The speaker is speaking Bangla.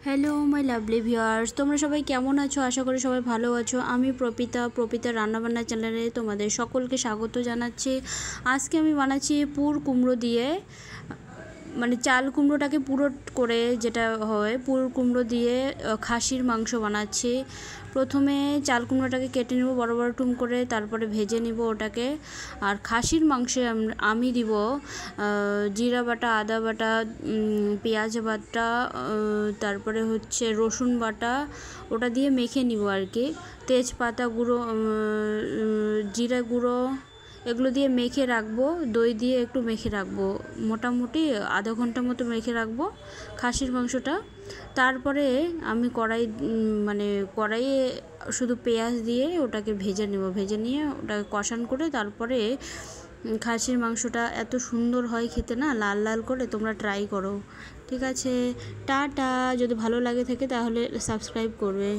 হ্যালো মাই লাভলি ভিউয়ার্স, তোমরা সবাই কেমন আছো? আশা করি সবাই ভালো আছো। আমি প্রপিতা রান্নাবান্না চ্যানেলে তোমাদের সকলকে স্বাগত জানাচ্ছি। আজকে আমি বানাচ্ছি পুর কুমড়ো দিয়ে, মানে চাল কুমড়োটাকে পুরো করে যেটা হয় পুর কুমড়ো দিয়ে খাসির মাংস বানাচ্ছি। প্রথমে চাল কুমড়োটাকে কেটে নেব বড় বড় টুম করে, তারপরে ভেজে নিব ওটাকে। আর খাসির মাংসে আমি দিব জিরা বাটা, আদা বাটা, পেঁয়াজ বাটা, তারপরে হচ্ছে রসুন বাটা, ওটা দিয়ে মেখে নিব আর কি। তেজপাতা গুঁড়ো, জিরা গুঁড়ো, এগুলো দিয়ে মেখে রাখবো। দই দিয়ে একটু মেখে রাখবো, মোটামুটি আধা ঘন্টা মতো মেখে রাখবো খাসির মাংসটা। তারপরে আমি কড়াইয়ে শুধু পেঁয়াজ দিয়ে ওটাকে ভেজে নেব। ভেজে নিয়ে ওটাকে কষান করে তারপরে খাসির মাংসটা এত সুন্দর হয় খেতে, না লাল লাল করে। তোমরা ট্রাই করো। ঠিক আছে, টাটা। যদি ভালো লাগে থাকে তাহলে সাবস্ক্রাইব করবে।